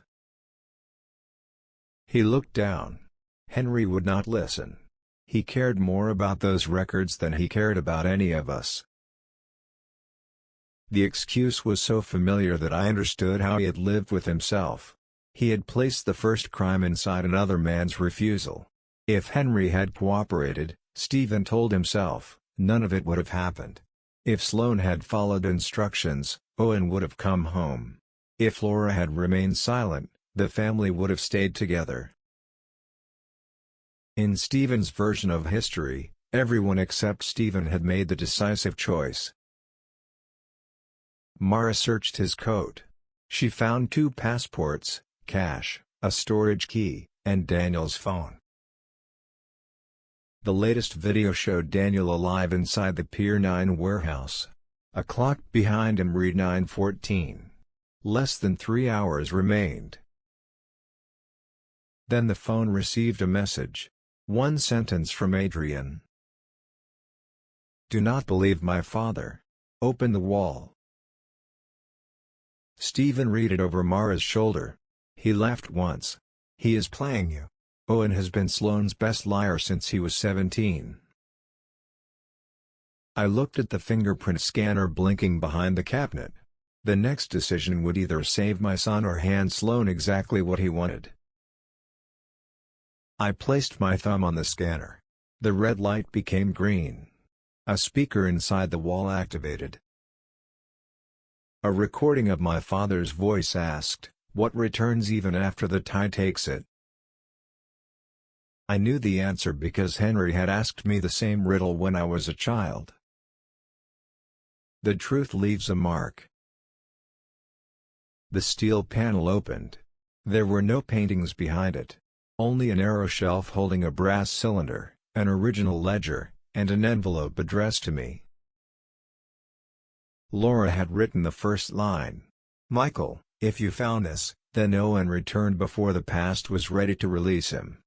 He looked down. Henry would not listen. He cared more about those records than he cared about any of us. The excuse was so familiar that I understood how he had lived with himself. He had placed the first crime inside another man's refusal. If Henry had cooperated, Stephen told himself, none of it would have happened. If Sloan had followed instructions, Owen would have come home. If Laura had remained silent, the family would have stayed together. In Stephen's version of history, everyone except Stephen had made the decisive choice. Mara searched his coat. She found 2 passports, cash, a storage key, and Daniel's phone. The latest video showed Daniel alive inside the Pier 9 warehouse. A clock behind him read 9:14. Less than 3 hours remained. Then the phone received a message. One sentence from Adrian. "Do not believe my father. Open the wall." Stephen read it over Mara's shoulder. He laughed once. "He is playing you. Owen has been Sloan's best liar since he was 17. I looked at the fingerprint scanner blinking behind the cabinet. The next decision would either save my son or hand Sloan exactly what he wanted. I placed my thumb on the scanner. The red light became green. A speaker inside the wall activated. A recording of my father's voice asked, "What returns even after the tide takes it?" I knew the answer because Henry had asked me the same riddle when I was a child. The truth leaves a mark. The steel panel opened. There were no paintings behind it. Only a narrow shelf holding a brass cylinder, an original ledger, and an envelope addressed to me. Laura had written the first line. "Michael, if you found this, then Owen returned before the past was ready to release him."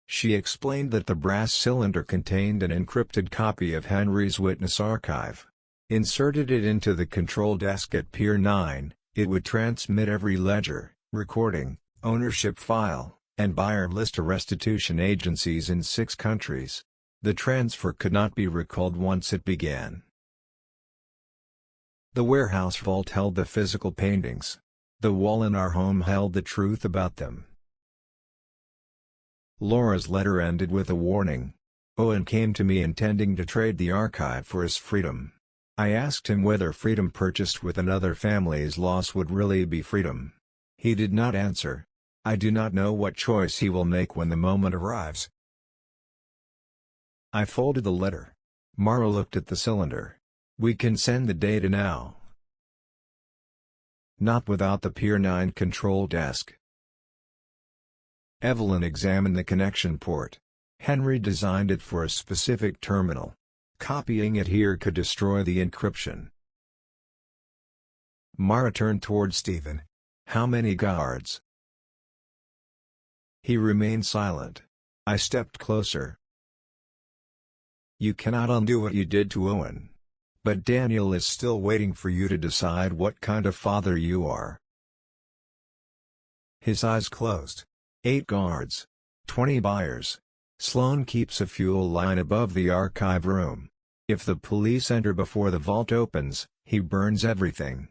She explained that the brass cylinder contained an encrypted copy of Henry's witness archive. Inserted it into the control desk at Pier 9, it would transmit every ledger, recording, ownership file, and buyer list to restitution agencies in 6 countries. The transfer could not be recalled once it began. The warehouse vault held the physical paintings. The wall in our home held the truth about them. Laura's letter ended with a warning. Owen came to me intending to trade the archive for his freedom. I asked him whether freedom purchased with another family's loss would really be freedom. He did not answer. I do not know what choice he will make when the moment arrives. I folded the letter. Mara looked at the cylinder. "We can send the data now." "Not without the Pier 9 control desk." Evelyn examined the connection port. Henry designed it for a specific terminal. Copying it here could destroy the encryption. Mara turned toward Stephen. "How many guards?" He remained silent. I stepped closer. "You cannot undo what you did to Owen. But Daniel is still waiting for you to decide what kind of father you are." His eyes closed. 8 guards. 20 buyers. Sloan keeps a fuel line above the archive room. If the police enter before the vault opens, he burns everything.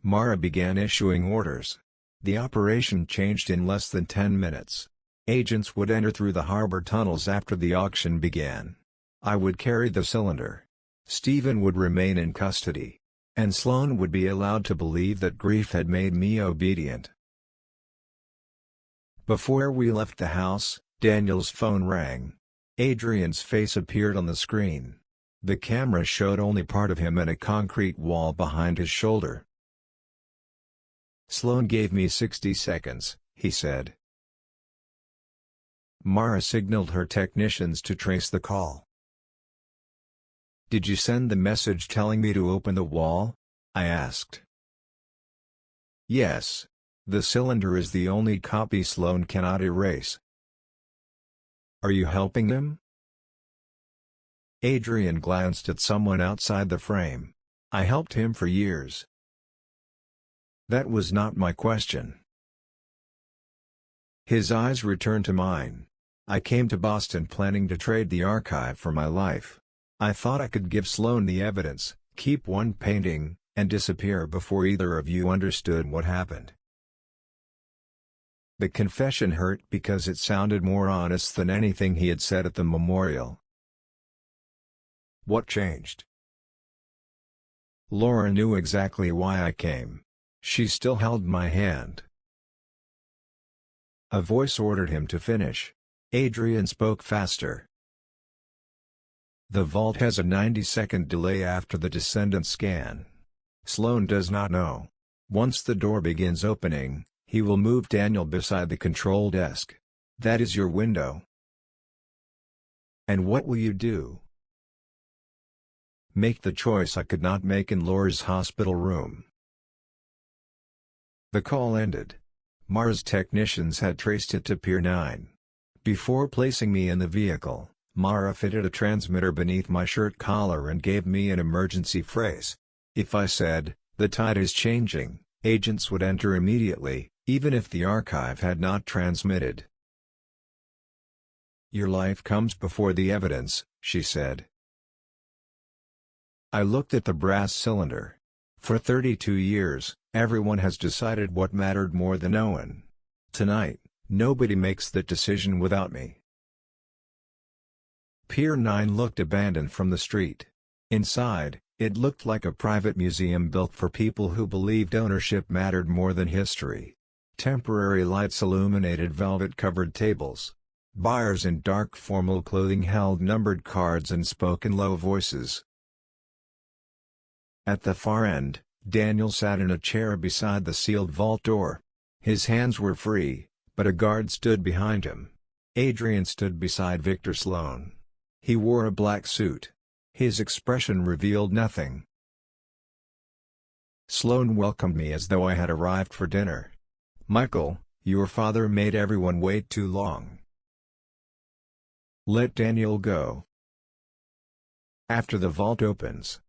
Mara began issuing orders. The operation changed in less than 10 minutes. Agents would enter through the harbor tunnels after the auction began. I would carry the cylinder. Stephen would remain in custody. And Sloan would be allowed to believe that grief had made me obedient. Before we left the house, Daniel's phone rang. Adrian's face appeared on the screen. The camera showed only part of him and a concrete wall behind his shoulder. "Sloan gave me 60 seconds, he said. Mara signaled her technicians to trace the call. "Did you send the message telling me to open the wall?" I asked. "Yes. The cylinder is the only copy Sloan cannot erase." "Are you helping them?" Adrian glanced at someone outside the frame. "I helped him for years." "That was not my question." His eyes returned to mine. "I came to Boston planning to trade the archive for my life. I thought I could give Sloan the evidence, keep one painting, and disappear before either of you understood what happened." The confession hurt because it sounded more honest than anything he had said at the memorial. "What changed?" Laura knew exactly why I came. She still held my hand. A voice ordered him to finish. Adrian spoke faster. "The vault has a 90-second delay after the descendant scan. Sloan does not know. Once the door begins opening, he will move Daniel beside the control desk. That is your window." "And what will you do?" "Make the choice I could not make in Laura's hospital room." The call ended. Mara's technicians had traced it to Pier 9. Before placing me in the vehicle, Mara fitted a transmitter beneath my shirt collar and gave me an emergency phrase. If I said, "The tide is changing," agents would enter immediately, even if the archive had not transmitted. "Your life comes before the evidence," she said. I looked at the brass cylinder. For 32 years, everyone has decided what mattered more than Owen. Tonight, nobody makes that decision without me. Pier 9 looked abandoned from the street. Inside, it looked like a private museum built for people who believed ownership mattered more than history. Temporary lights illuminated velvet-covered tables. Buyers in dark formal clothing held numbered cards and spoke in low voices. At the far end, Daniel sat in a chair beside the sealed vault door. His hands were free, but a guard stood behind him. Adrian stood beside Victor Sloan. He wore a black suit. His expression revealed nothing. Sloan welcomed me as though I had arrived for dinner. "Michael, your father made everyone wait too long. Let Daniel go. After the vault opens."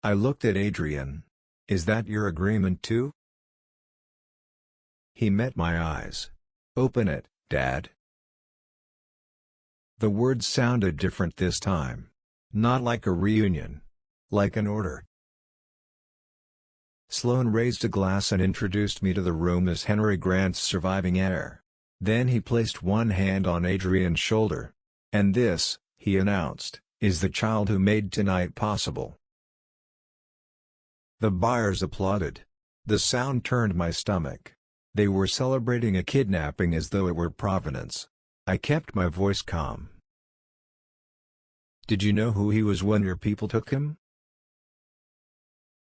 I looked at Adrian. "Is that your agreement too?" He met my eyes. "Open it, Dad." The words sounded different this time. Not like a reunion. Like an order. Sloan raised a glass and introduced me to the room as Henry Grant's surviving heir. Then he placed one hand on Adrian's shoulder. "And this," he announced, "is the child who made tonight possible." The buyers applauded. The sound turned my stomach. They were celebrating a kidnapping as though it were provenance. I kept my voice calm. "Did you know who he was when your people took him?"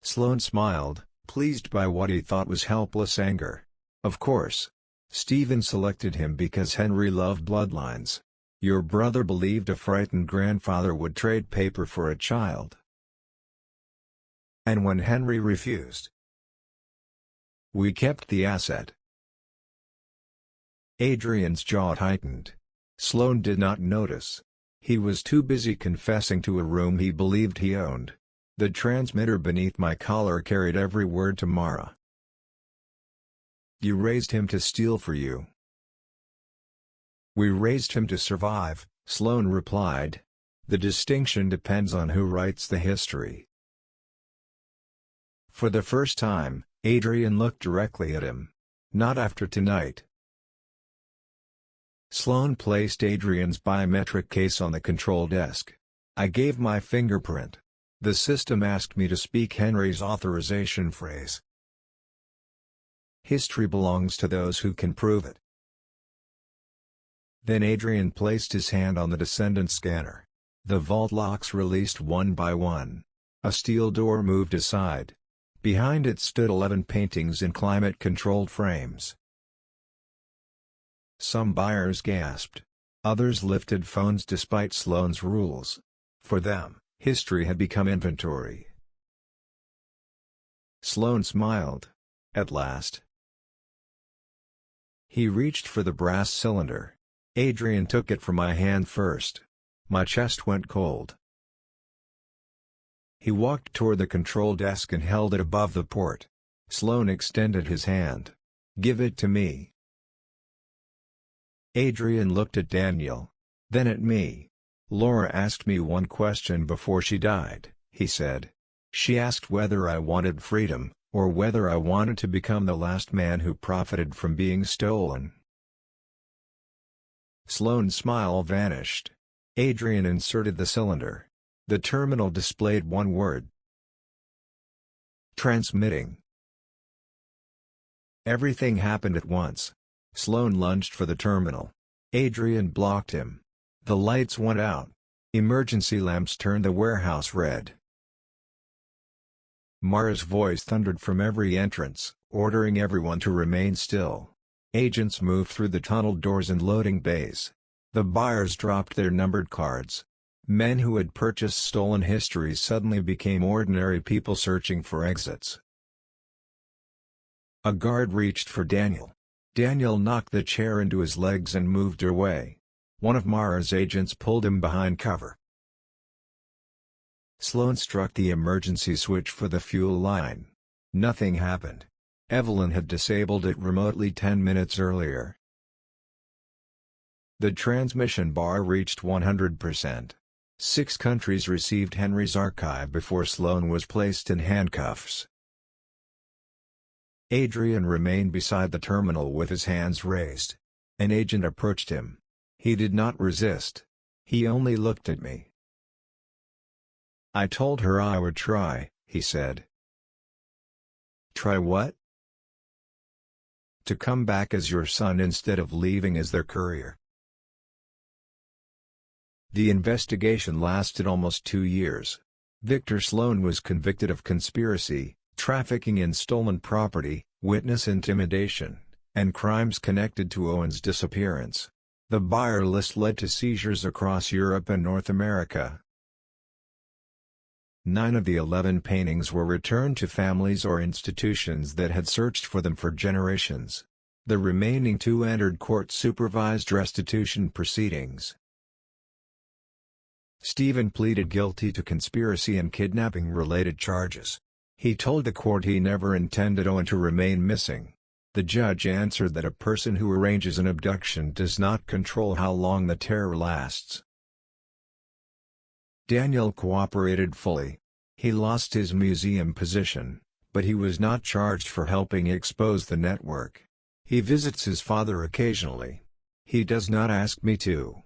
Sloan smiled, pleased by what he thought was helpless anger. "Of course. Stephen selected him because Henry loved bloodlines. Your brother believed a frightened grandfather would trade paper for a child. And when Henry refused, we kept the asset." Adrian's jaw tightened. Sloan did not notice. He was too busy confessing to a room he believed he owned. The transmitter beneath my collar carried every word to Mara. "You raised him to steal for you." "We raised him to survive," Sloan replied. "The distinction depends on who writes the history." For the first time, Adrian looked directly at him. "Not after tonight." Sloan placed Adrian's biometric case on the control desk. I gave my fingerprint. The system asked me to speak Henry's authorization phrase. History belongs to those who can prove it. Then Adrian placed his hand on the descendant scanner. The vault locks released one by one. A steel door moved aside. Behind it stood 11 paintings in climate-controlled frames. Some buyers gasped. Others lifted phones despite Sloane's rules. For them, history had become inventory. Sloane smiled. At last. He reached for the brass cylinder. Adrian took it from my hand first. My chest went cold. He walked toward the control desk and held it above the port. Sloane extended his hand. "Give it to me." Adrian looked at Daniel. Then at me. "Laura asked me one question before she died," he said. "She asked whether I wanted freedom, or whether I wanted to become the last man who profited from being stolen." Sloane's smile vanished. Adrian inserted the cylinder. The terminal displayed one word. "Transmitting." Everything happened at once. Sloane lunged for the terminal. Adrian blocked him. The lights went out. Emergency lamps turned the warehouse red. Mara's voice thundered from every entrance, ordering everyone to remain still. Agents moved through the tunnel doors and loading bays. The buyers dropped their numbered cards. Men who had purchased stolen histories suddenly became ordinary people searching for exits. A guard reached for Daniel. Daniel knocked the chair into his legs and moved away. One of Mara's agents pulled him behind cover. Sloane struck the emergency switch for the fuel line. Nothing happened. Evelyn had disabled it remotely 10 minutes earlier. The transmission bar reached 100%. 6 countries received Henry's archive before Sloane was placed in handcuffs. Adrian remained beside the terminal with his hands raised. An agent approached him. He did not resist. He only looked at me. "I told her I would try," he said. "Try what?" "To come back as your son instead of leaving as their courier." The investigation lasted almost 2 years. Victor Sloane was convicted of conspiracy, trafficking in stolen property, witness intimidation, and crimes connected to Owen's disappearance. The buyer list led to seizures across Europe and North America. 9 of the 11 paintings were returned to families or institutions that had searched for them for generations. The remaining 2 entered court-supervised restitution proceedings. Stephen pleaded guilty to conspiracy and kidnapping-related charges. He told the court he never intended Owen to remain missing. The judge answered that a person who arranges an abduction does not control how long the terror lasts. Daniel cooperated fully. He lost his museum position, but he was not charged for helping expose the network. He visits his father occasionally. He does not ask me to.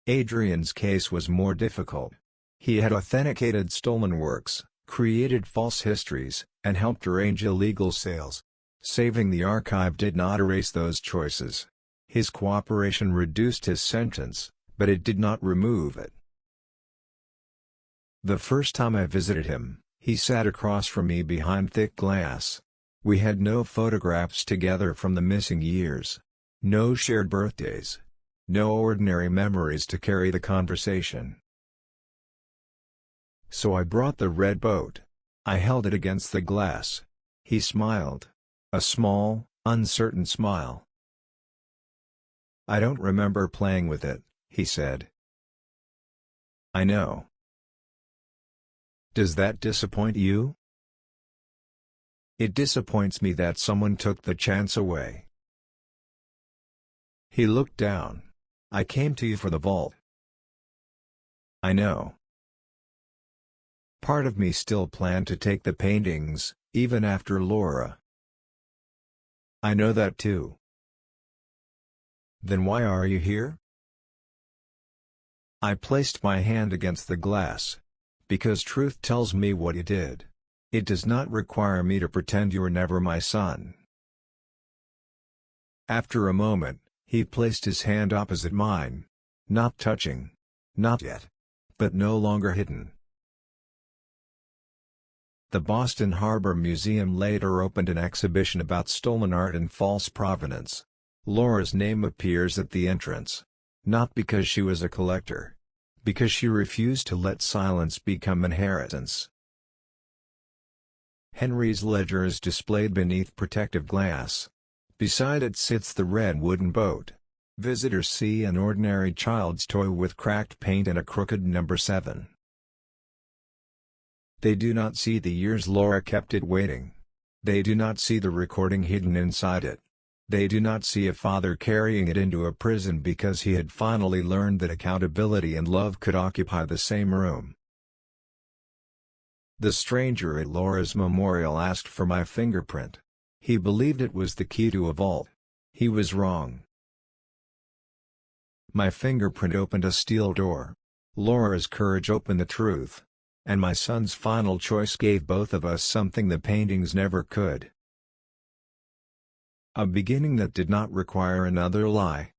Adrian's case was more difficult. He had authenticated stolen works, created false histories, and helped arrange illegal sales. Saving the archive did not erase those choices. His cooperation reduced his sentence, but it did not remove it. The first time I visited him, he sat across from me behind thick glass. We had no photographs together from the missing years. No shared birthdays. No ordinary memories to carry the conversation. So I brought the red boat. I held it against the glass. He smiled. A small, uncertain smile. "I don't remember playing with it," he said. "I know." "Does that disappoint you?" "It disappoints me that someone took the chance away." He looked down. "I came to you for the vault." "I know." Part of me still planned to take the paintings, even after Laura. "I know that too." "Then why are you here?" I placed my hand against the glass. "Because truth tells me what you did. It does not require me to pretend you are never my son." After a moment, he placed his hand opposite mine. Not touching. Not yet. But no longer hidden. The Boston Harbor Museum later opened an exhibition about stolen art and false provenance. Laura's name appears at the entrance. Not because she was a collector. Because she refused to let silence become inheritance. Henry's ledger is displayed beneath protective glass. Beside it sits the red wooden boat. Visitors see an ordinary child's toy with cracked paint and a crooked number 7. They do not see the years Laura kept it waiting. They do not see the recording hidden inside it. They do not see a father carrying it into a prison because he had finally learned that accountability and love could occupy the same room. The stranger at Laura's memorial asked for my fingerprint. He believed it was the key to a vault. He was wrong. My fingerprint opened a steel door. Laura's courage opened the truth. And my son's final choice gave both of us something the paintings never could. A beginning that did not require another lie.